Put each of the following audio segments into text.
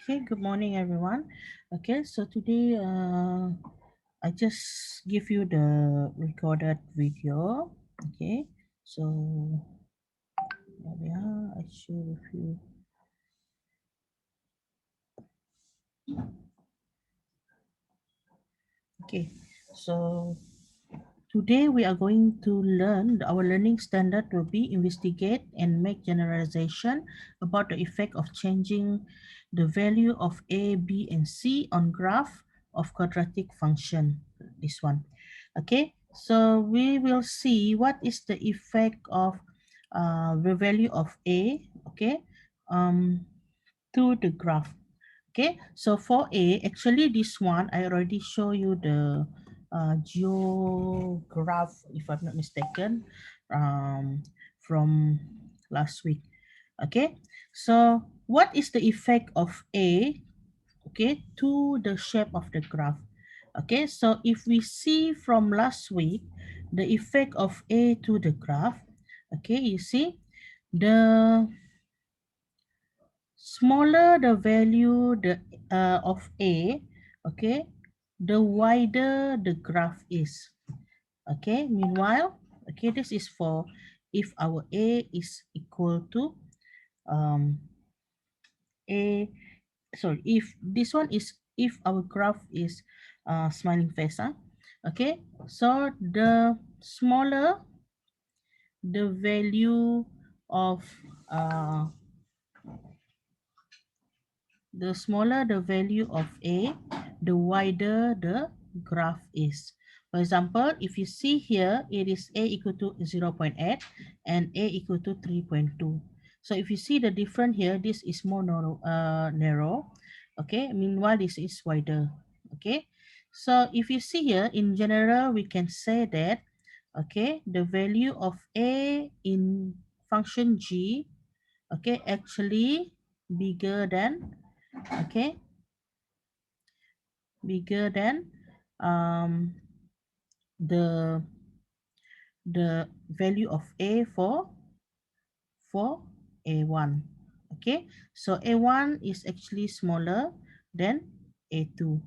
Okay, good morning, everyone. Okay, so today I just give you the recorded video. Okay, so yeah, I share with you. Okay, so today we are going to learn, our learning standard will be investigate and make generalization about the effect of changing the value of A, B, and C on graph of quadratic function, this one. Okay, so we will see what is the effect of the value of A, okay, to the graph. Okay, so for A, actually this one, I already show you the geograph, if I'm not mistaken, from last week. Okay, so what is the effect of A, okay, to the shape of the graph? Okay, so if we see from last week, the effect of A to the graph, okay, you see, the smaller the value of A, okay, the wider the graph is. Okay, meanwhile, okay, this is for if our A is equal to um, A, sorry, if this one is if our graph is smiling face, huh? Okay, so the smaller the value of uh, the smaller the value of A, the wider the graph is. For example, if you see here, it is A equal to 0.8 and A equal to 3.2. So if you see the difference here, this is more narrow. Okay, meanwhile, this is wider. Okay, so if you see here, in general, we can say that, okay, the value of A in function G, okay, actually bigger than, okay, bigger than um, the value of A for A1. Okay, so A1 is actually smaller than A2.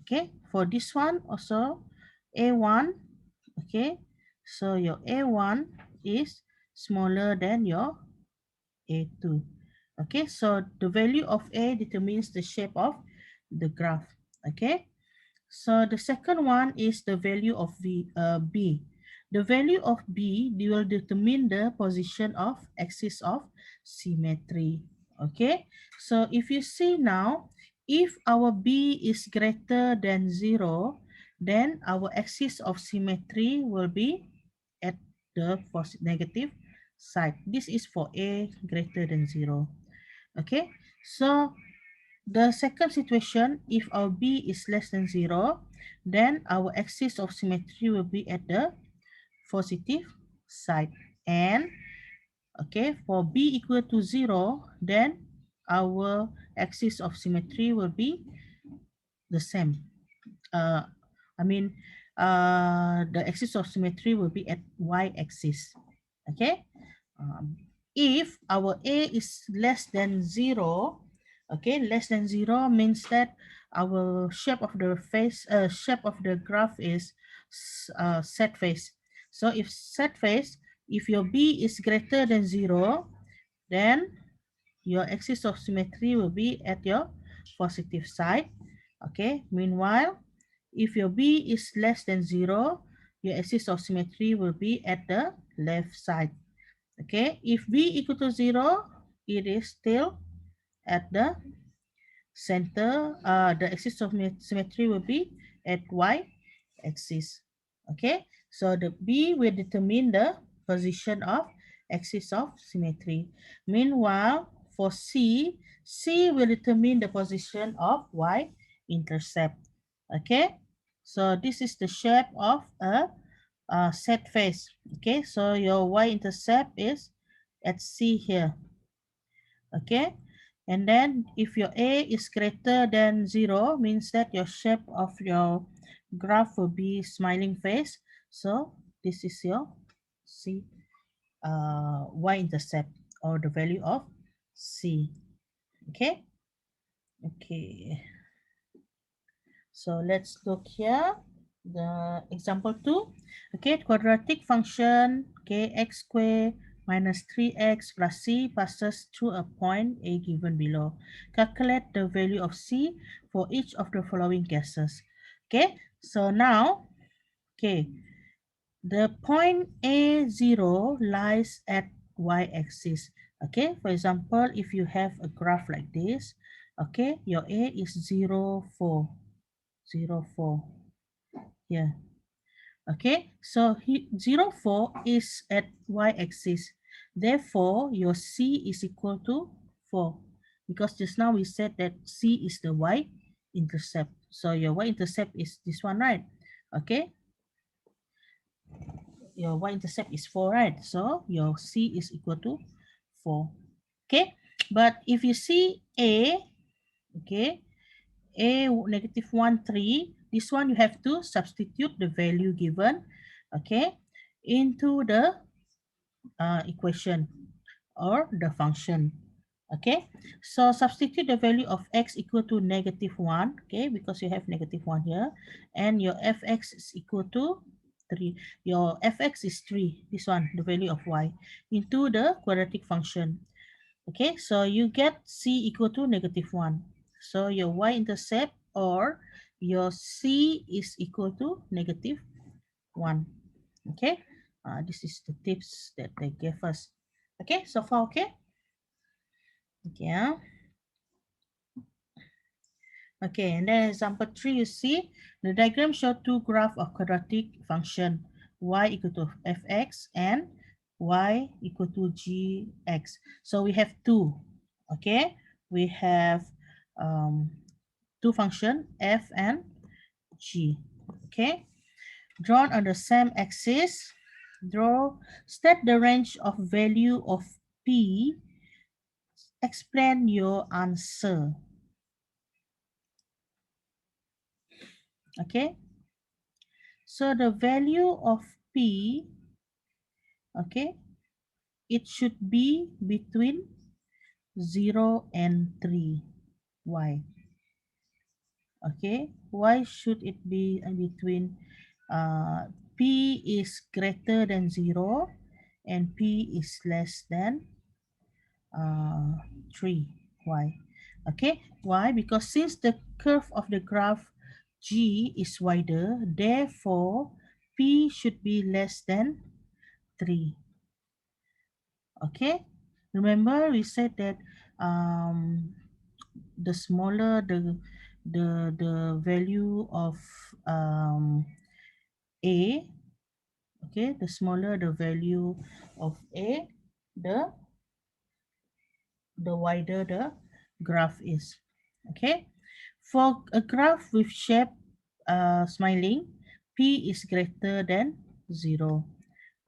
Okay, for this one also A1, okay, so your A1 is smaller than your A2. Okay, so the value of A determines the shape of the graph. Okay, so the second one is the value of B. The value of B will determine the position of axis of symmetry. Okay, so if you see now, if our B is greater than 0, then our axis of symmetry will be at the negative side. This is for A greater than 0. Okay, so the second situation, if our B is less than 0, then our axis of symmetry will be at the positive side. And, okay, for B equal to 0, then our axis of symmetry will be the same. Uh, I mean, the axis of symmetry will be at y-axis. Okay. Um, if our A is less than 0, okay, less than 0 means that our shape of the shape of the graph is set face. So if set face, if your B is greater than 0, then your axis of symmetry will be at your positive side. Okay, meanwhile, if your B is less than 0, your axis of symmetry will be at the left side. Okay, if B equal to 0, it is still at the center. The axis of symmetry will be at y axis. Okay, so the B will determine the position of axis of symmetry. Meanwhile, for C, C will determine the position of y intercept. Okay, so this is the shape of a set face. Okay, so your y-intercept is at C here. Okay, and then if your A is greater than 0, means that your shape of your graph will be smiling face. So this is your C y-intercept, or the value of C. Okay, Okay, so let's look here. The example 2. Okay, quadratic function, okay, x squared minus 3x plus c passes through a point A given below. Calculate the value of c for each of the following cases. Okay, so now, okay, the point A0 lies at y-axis. Okay, for example, if you have a graph like this, okay, your A is 0, 4, 0, 4 here. Okay, so 0, 4 is at y-axis. Therefore, your C is equal to 4. Because just now we said that C is the y-intercept. So your y-intercept is this one, right? Okay, your y-intercept is 4, right? So your C is equal to 4. Okay, but if you see A, okay, A negative 1, 3, this one you have to substitute the value given, okay, into the equation or the function. Okay, so substitute the value of x equal to negative 1, okay, because you have negative 1 here, and your fx is equal to 3. Your fx is 3, this one, the value of y, into the quadratic function. Okay, so you get c equal to negative 1. So your y-intercept or your c is equal to negative 1. Okay, this is the tips that they gave us. Okay, so far okay? Yeah. Okay, and then example 3, you see the diagram show two graphs of quadratic function y equal to fx and y equal to gx. So we have two. Okay, we have um, two function f and g. Okay, drawn on the same axis. Draw, state the range of value of p. Explain your answer. Okay, so the value of p, okay, it should be between 0 and 3. Why? Okay, why should it be between p is greater than 0 and p is less than 3? Why? Okay, why? Because since the curve of the graph g is wider, therefore p should be less than 3. Okay, remember we said that the smaller the value of a, okay, the smaller the value of a, the wider the graph is. Okay, for a graph with shape smiling, p is greater than 0.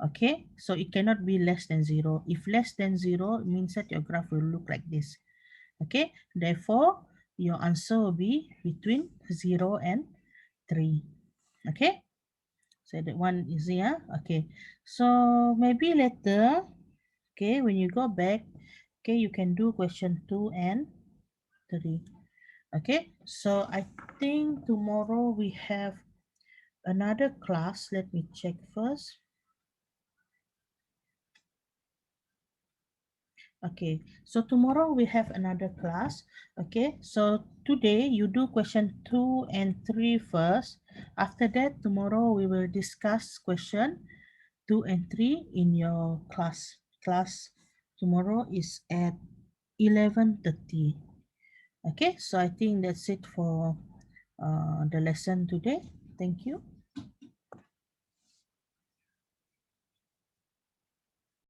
Okay, so it cannot be less than 0. If less than 0, it means that your graph will look like this. Okay, therefore your answer will be between 0 and 3. Okay, so that one easy. Okay, so maybe later, okay, when you go back, okay, you can do question 2 and 3. Okay, so I think tomorrow we have another class. Let me check first. Okay, so tomorrow we have another class. Okay, so today you do question 2 and 3 first. After that, tomorrow we will discuss question 2 and 3 in your class. Class tomorrow is at 11:30. Okay, so I think that's it for the lesson today. Thank you.